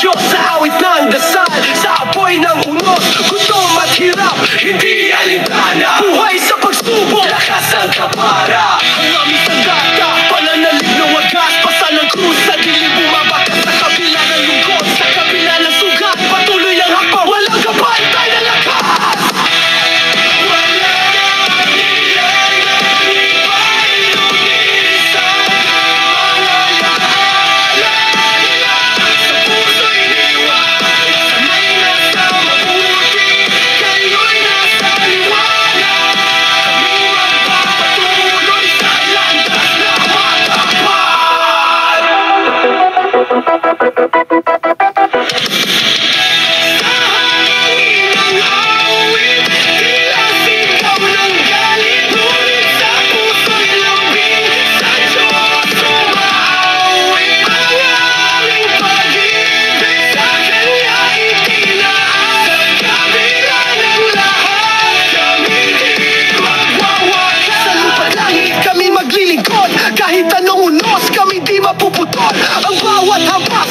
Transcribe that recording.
Diyos sa awit ng dasal, sa apoy ng unos, gutom at hirap, hindi alintana. Buhay sa pagsubok, lakas ang kapara. Ang aming sandata, pananalig na wagas, pasa ng krus sa dilim, bumabakas sa kabila ng lungkot, sa kabila ng sugat, patuloy ang hakbang, walang kapantay na lakas. Kahit anong unos, kami di mapuputol. Ang bawat hampa